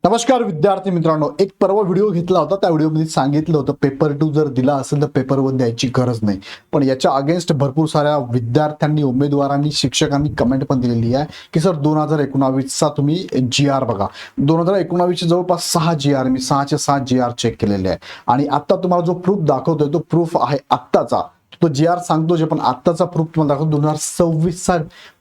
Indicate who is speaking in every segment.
Speaker 1: नमस्कार विद्यार्थी मित्रांनो, एक परवा व्हिडिओ घेतला होता. त्या व्हिडिओमध्ये सांगितलं होतं पेपर 2 जर दिला असेल तर पेपर 1 द्यायची गरज नाही. पण याच्या अगेन्स्ट भरपूर साऱ्या विद्यार्थ्यांनी, उमेदवारांनी, शिक्षकांनी कमेंट पण दिलेली आहे की सर 2019चा तुम्ही GR बघा. 2019 चे जवळपास 6 GR, मी 6चे 6 GR चेक केलेले आहे आणि आता तुम्हाला जो प्रूफ दाखवतोय तो प्रूफ आहे आत्ताचा. तो GR सांगतो जे, पण आत्ताचा प्रूफ तुम्हाला दाखवतो 2026चा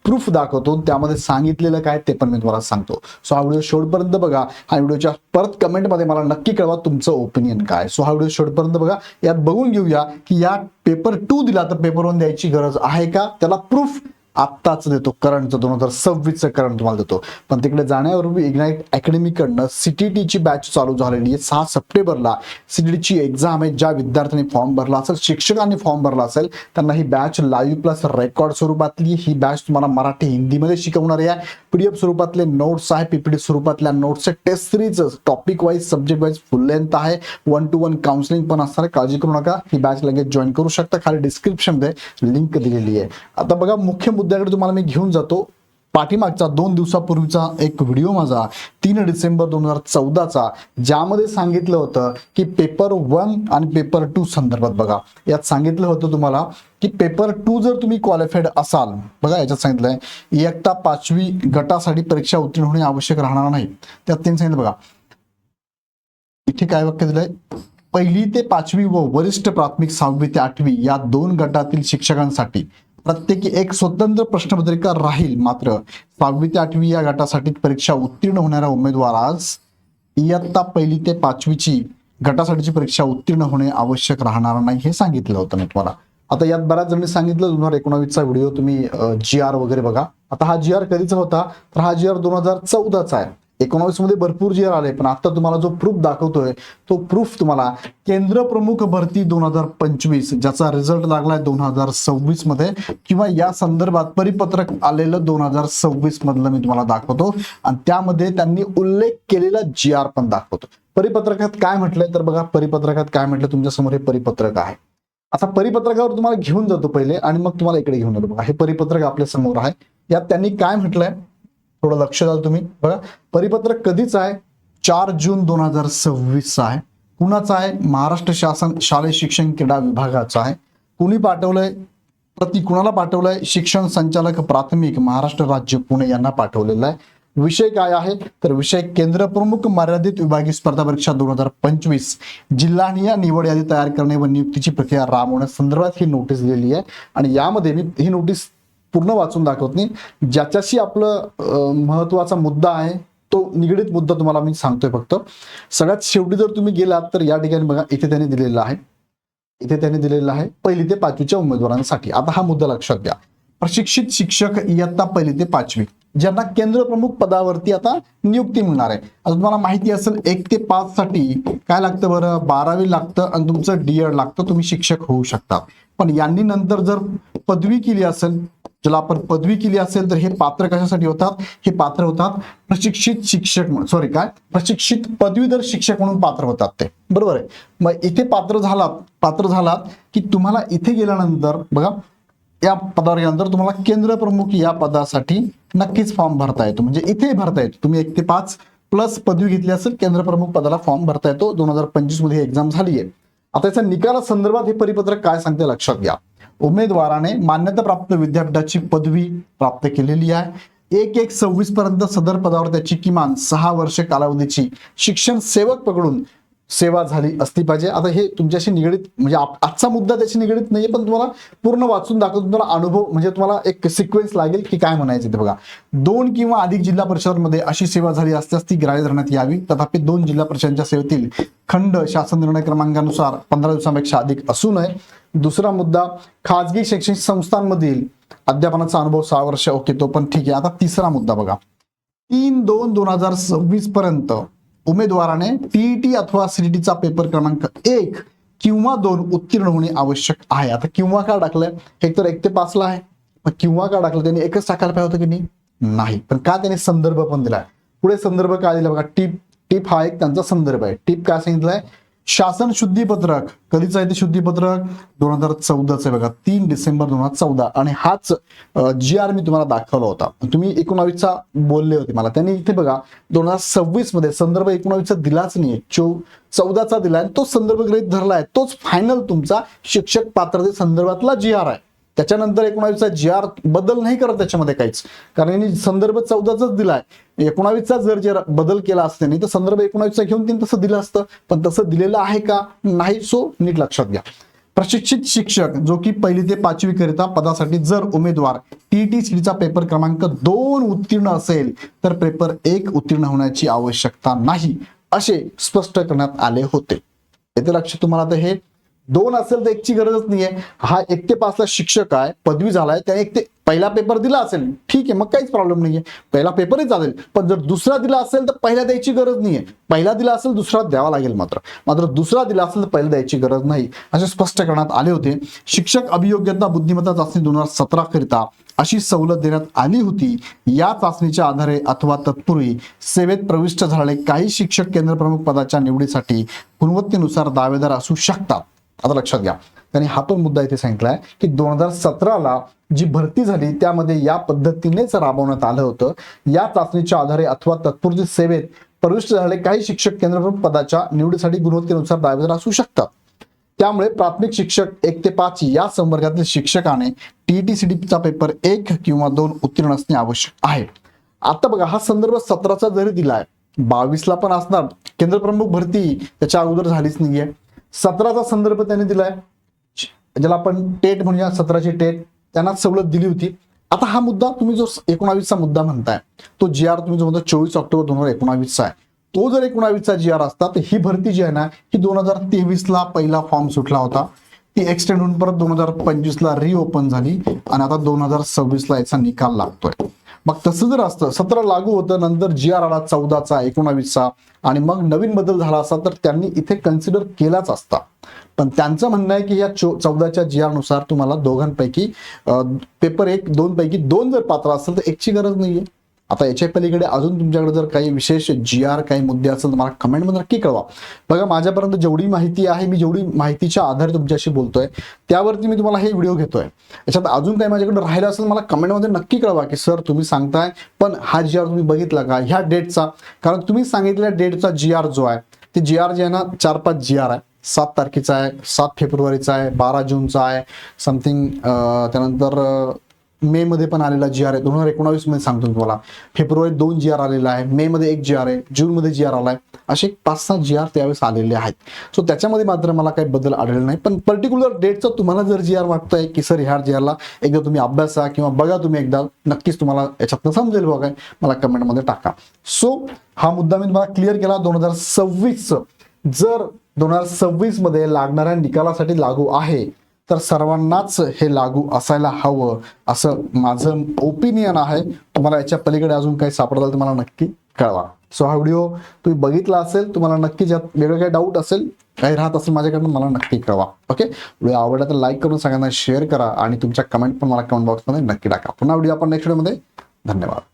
Speaker 1: प्रूफ दाखवतो. त्यामध्ये सांगितलेलं काय ते पण मी तुम्हाला सांगतो. सो हा व्हिडिओ शेवटपर्यंत बघा. हा व्हिडिओच्या परत कमेंटमध्ये मला नक्की कळवा तुमचं ओपिनियन काय. सो हा व्हिडिओ शेवटपर्यंत बघा. यात बघून घेऊया की या पेपर 2 दिला तर पेपर 1 द्यायची गरज आहे का. त्याला प्रूफ आत्ताच देतो, करंटचं 2026चं करंट तुम्हाला देतो. पण तिकडे जाण्यापूर्वी इग्नाइट अकॅडमीकडनं सीटीटीची बॅच चालू झालेली आहे. 6 सप्टेंबरला सीटीटीची एक्झाम आहे. ज्या विद्यार्थ्यांनी फॉर्म भरला असेल, शिक्षकांनी फॉर्म भरला असेल, त्यांना ही बॅच लाईव्ह प्लस रेकॉर्ड स्वरूपातली ही बॅच तुम्हाला मराठी हिंदीमध्ये शिकवणार आहे. PDF स्वरूपातले नोट्स आहे, PPT स्वरूपातल्या नोट्स आहे, test series topic wise, subject wise full length आहे. 1-to-1 काउन्सिलिंग पण असणार आहे. काळजी करू नका, ही बॅच लगेच जॉईन करू शकता. खाली डिस्क्रिप्शन मध्ये लिंक दिलेली आहे. आता बघा, मुख्य मुद्द्याकडे तुम्हाला मी घेऊन जातो. पाठीमागचा 2 दिवसापूर्वीचा एक व्हिडिओ माझा 3 डिसेंबर 2014चा, ज्यामध्ये सांगितलं होतं की पेपर 1 आणि पेपर 2 संदर्भात बघा. यात सांगितलं होतं तुम्हाला की पेपर 2 जर तुम्ही क्वालिफाईड असाल, बघा याच्यात सांगितलंय इयत्ता 5वी गटासाठी परीक्षा उत्तीर्ण होणे आवश्यक राहणार नाही. त्यात त्यांनी सांगितलं बघा, इथे काय वाक्य दिलंय, 1ली ते 5वी व वरिष्ठ प्राथमिक 6वी ते 8वी या 2 गटातील शिक्षकांसाठी प्रत्येकी एक स्वतंत्र प्रश्नपत्रिका राहील. मात्र 6वी ते 8वी या गटासाठी परीक्षा उत्तीर्ण होणाऱ्या उमेदवारास इयत्ता 1ली ते 5वीची गटासाठीची परीक्षा उत्तीर्ण होणे आवश्यक राहणार नाही, हे सांगितलं होतं मी तुम्हाला. आता यात बऱ्याच जणांनी सांगितलं 2019चा व्हिडिओ तुम्ही GR वगैरे बघा. आता हा GR कधीचा होता तर हा GR 2014चा आहे. 19 मध्ये भरपूर GR आले, पण आता तुम्हाला जो प्रूफ दाखवतोय तो प्रूफ तुम्हाला केंद्र प्रमुख भरती 2025 ज्याचा रिझल्ट लागलाय 2026 मध्ये, किंवा या संदर्भात परिपत्रक आलेलं 2026 मधलं मी तुम्हाला दाखवतो आणि त्यामध्ये त्यांनी उल्लेख केलेला GR पण दाखवतो. परिपत्रकात काय म्हटलंय तर बघा, परिपत्रकात काय म्हटलं तुमच्या समोर हे परिपत्रक आहे. आता परिपत्रकावर तुम्हाला घेऊन जातो पहिले आणि मग तुम्हाला इकडे घेऊन जातो. बघा, हे परिपत्रक आपल्या समोर आहे. यात त्यांनी काय म्हटलंय थोडं लक्ष द्याल तुम्ही. बघा, परिपत्रक कधीच आहे, 4 जून 2026 आहे. कुणाचं आहे, महाराष्ट्र शासन शालेय शिक्षण क्रीडा विभागाचं आहे. कुणी पाठवलंय, प्रति कुणाला पाठवलंय, शिक्षण संचालक प्राथमिक महाराष्ट्र राज्य पुणे यांना पाठवलेलं आहे. विषय काय आहे तर विषय केंद्र प्रमुख मर्यादित विभागीय स्पर्धा परीक्षा 2025 जिल्हानिहाय निवड यादी तयार करणे व नियुक्तीची प्रक्रिया राबवण्यासंदर्भात ही नोटीस दिलेली आहे. आणि यामध्ये मी ही नोटीस पूर्ण वाचून दाखवत नाही, ज्याच्याशी आपलं महत्वाचा मुद्दा आहे तो निगडीत मुद्दा तुम्हाला मी सांगतोय फक्त. सगळ्यात शेवटी जर तुम्ही गेलात तर या ठिकाणी बघा, इथे त्यांनी दिलेलं आहे, इथे त्यांनी दिलेलं आहे 1ली ते 5वीच्या उमेदवारांसाठी. आता हा मुद्दा लक्षात घ्या. प्रशिक्षित शिक्षक इयत्ता 1ली ते 5वी ज्यांना केंद्र प्रमुख पदावरती आता नियुक्ती मिळणार आहे. आता तुम्हाला माहिती असेल 1 ते 5 साठी काय लागतं बरं, 12वी लागतं आणि तुमचं D.Ed लागतं, तुम्ही शिक्षक होऊ शकता. पण यांनी नंतर जर पदवी केली असेल, ज्याला आपण पदवी केली असेल, तर हे पात्र कशासाठी होतात, हे पात्र होतात प्रशिक्षित शिक्षक, प्रशिक्षित पदवीधर शिक्षक म्हणून पात्र होतात ते, बरोबर आहे. मग इथे पात्र झालात की तुम्हाला इथे गेल्यानंतर बघा, या पदावर गेल्यानंतर तुम्हाला केंद्र प्रमुख या पदासाठी नक्कीच फॉर्म भरता येतो. म्हणजे इथे भरता येतो तुम्ही 1 ते 5 प्लस पदवी घेतली असेल, केंद्र प्रमुख पदाला फॉर्म भरता येतो. 2025 मध्ये एक्झाम झाली आहे. आता याच्या निकालासंदर्भात हे परिपत्रक काय सांगते लक्षात घ्या. उमेदवाराने मान्यताप्राप्त विद्यापीठाची पदवी प्राप्त केलेली आहे. 1/1/26 पर्यंत सदर पदावर त्याची किमान 6 वर्ष कालावधीची शिक्षण सेवक पकडून सेवा झाली असली पाहिजे. आता हे तुमच्याशी निगडीत, म्हणजे आजचा मुद्दा त्याशी निगडीत नाहीये, पण तुम्हाला पूर्ण वाचून दाखवतो. तुम्हाला अनुभव, म्हणजे तुम्हाला एक सिक्वेन्स लागेल की काय म्हणायचं ते बघा. 2 किंवा अधिक जिल्हा परिषदांमध्ये अशी सेवा झाली असल्यास ती ग्राह्य धरण्यात यावी. तथापि 2 जिल्हा परिषदांच्या सेवेतील खंड शासन निर्णय क्रमांकानुसार 15 दिवसांपेक्षा अधिक असू नये. दुसरा मुद्दा, खाजगी शैक्षणिक संस्थांमधील अध्यापनाचा अनुभव 6 वर्ष, ओके, तो पण ठीक आहे. आता तिसरा मुद्दा बघा, 3/2/2026 पर्यंत उमेदवाराने TET अथवा CETचा पेपर क्रमांक 1 किंवा 2 उत्तीर्ण होणे आवश्यक आहे. आता किंवा का टाकलंय, एक तर 1 ते 5 ला आहे, मग किंवा का टाकलं, त्यांनी एकच टाकायला पाहिजे होतं की नाही. पण का त्याने संदर्भ पण दिलाय. पुढे संदर्भ काय दिला बघा, टीप हा एक त्यांचा संदर्भ आहे. टीप काय सांगितलंय, शासन शुद्धीपत्रक कधीच आहे ते शुद्धीपत्रक 2014 आहे बघा, 3 डिसेंबर 2014. आणि हाच जी आर मी तुम्हाला दाखवला होता. तुम्ही 19चा बोलले होते मला, त्यांनी इथे बघा 2026 मध्ये संदर्भ 19चा दिलाच नाहीये, 14चा दिलाय. तो संदर्भ गृहीत धरलाय, तोच फायनल तुमचा शिक्षक पात्रते संदर्भातला जी आर आहे. त्याच्यानंतर 19चा जी आर बदल नाही करत त्याच्यामध्ये काहीच, कारण यांनी संदर्भ 14चाच दिलाय. 19चा जर बदल केला असता नाही तर संदर्भ 19चा घेऊन त्यांनी तसं दिलं असतं, पण तसं दिलेलं आहे का नाही, सो नीट लक्षात घ्या. प्रशिक्षित शिक्षक जो की 1ली ते 5वी करिता पदासाठी जर उमेदवार TTCD चा पेपर क्रमांक 2 उत्तीर्ण असेल तर पेपर 1 उत्तीर्ण होण्याची आवश्यकता नाही, असे स्पष्ट करण्यात आले होते. येथे लक्ष तुम्हाला आता हे 2 असेल तर 1ची गरजच नाहीये. हा 1 ते 5 ला शिक्षक आहे, पदवी झालाय, त्याने 1 ते पहिला पेपर दिला असेल ठीक आहे, मग काहीच प्रॉब्लेम नाहीये, पहिला पेपरही चालेल. पण जर दुसरा दिला असेल तर पहिला द्यायची गरज नाहीये. पहिला दिला असेल दुसरा द्यावा लागेल, मात्र दुसरा दिला असेल तर पहिला द्यायची गरज नाही, असे स्पष्ट करण्यात आले होते. शिक्षक अभियोग्यता बुद्धिमत्ता चाचणी 2017 करिता अशी सवलत देण्यात आली होती. या चाचणीच्या आधारे अथवा तत्पूर्वी सेवेत प्रविष्ट झालेले काही शिक्षक केंद्र प्रमुख पदाच्या निवडीसाठी गुणवत्तेनुसार दावेदार असू शकतात. आता लक्षात घ्या, त्यांनी हा पण मुद्दा इथे सांगितलाय की 2017ला जी भरती झाली त्यामध्ये या पद्धतीनेच राबवण्यात आलं होतं. या चाचणीच्या आधारे अथवा तत्पूर्वी सेवेत प्रविष्ट झालेले काही शिक्षक केंद्र प्रमुख पदाच्या निवडीसाठी गुणवत्तेनुसार दावेदार असू शकतात. त्यामुळे प्राथमिक शिक्षक 1 ते 5 या संवर्गातील शिक्षकाने TTCDचा पेपर 1 किंवा 2 उत्तीर्ण असणे आवश्यक आहे. आता बघा, हा संदर्भ 17चा जरी दिलाय, 22ला पण असणार. केंद्र प्रमुख भरती त्याच्या अगोदर झालीच नाहीये. 17चा संदर्भ त्यांनी दिलाय, ज्याला आपण टेट म्हणूया, 17ची टेट त्यांना सवलत दिली होती. आता हा मुद्दा तुम्ही जो 19चा मुद्दा म्हणताय, तो जी आर तुम्ही जो म्हणता 24 ऑक्टोबर 2019चा आहे, तो जर 19चा जी आर असता तर ही भरती जी आहे ना, ही 2023ला पहिला फॉर्म सुटला होता, ती एक्सटेंड होऊन परत 2025ला रिओपन झाली आणि आता 2026ला याचा निकाल लागतोय. मग तसं जर असतं, 17 लागू होतं, नंतर जी आर आला 14चा 19चा आणि मग नवीन बदल झाला असता तर त्यांनी इथे कन्सिडर केलाच असता. पण त्यांचं म्हणणं आहे की या 14च्या जी आर नुसार तुम्हाला दोघांपैकी पेपर 1 2 पैकी 2 जर पात्र असेल तर 1ची गरज नाहीये. आता याच्या पलीकडे अजून तुमच्याकडे जर काही विशेष जी आर काही मुद्दे असेल तर मला कमेंटमध्ये नक्की कळवा. बघा, माझ्यापर्यंत जेवढी माहिती आहे, मी जेवढी माहितीच्या आधारे तुमच्याशी बोलतोय त्यावरती मी तुम्हाला हे व्हिडिओ घेतोय. याच्यात अजून काही माझ्याकडे राहिलं असेल मला कमेंटमध्ये नक्की कळवा की सर तुम्ही सांगताय पण हा जी आर तुम्ही बघितला का ह्या डेटचा, कारण तुम्ही सांगितलेल्या डेटचा जी आर जो आहे ते जी आर जे आहे ना 4-5 जी आर आहे. 7 तारखेचा आहे, 7 फेब्रुवारीचा आहे, 12 जूनचा आहे समथिंग, त्यानंतर मे मध्ये पण आलेला जी आर आहे 2019 मध्ये सांगतो तुम्हाला. फेब्रुवारी 2 जी आर आलेला आहे, मे मध्ये 1 जी आर आहे, जून मध्ये जी आर आलाय, असे 5-6 जी आर त्यावेळेस आलेले आहेत. सो त्याच्यामध्ये मात्र मला काही बदल आढळले नाही. पण पर्टिक्युलर डेटचा तुम्हाला जर जी आर वाटतंय की सर ह्या जी आरला एकदा तुम्ही अभ्यासा किंवा बघा तुम्ही एकदा, नक्कीच तुम्हाला याच्यातनं समजेल बघा, मला कमेंटमध्ये टाका. सो हा मुद्दा मी तुम्हाला क्लिअर केला. 2026 जर 2026 मध्ये लागणाऱ्या निकालासाठी लागू आहे तर सर्वांनाच हे लागू असायला हवं असं माझं ओपिनियन आहे. तुम्हाला याच्या पलीकडे अजून काही सापडलं तर मला नक्की कळवा. सो हा व्हिडिओ तुम्ही बघितला असेल, तुम्हाला नक्कीच यात वेगवेगळे डाऊट असेल, काही राहत असेल माझ्याकडनं, मला नक्की कळवा. ओके, व्हिडिओ आवडला तर लाईक करून सगळ्यांना शेअर करा आणि तुमच्या कमेंट पण मला कमेंट बॉक्समध्ये नक्की टाका. पुन्हा व्हिडिओ आपण नेक्स्ट व्हिडिओमध्ये. धन्यवाद.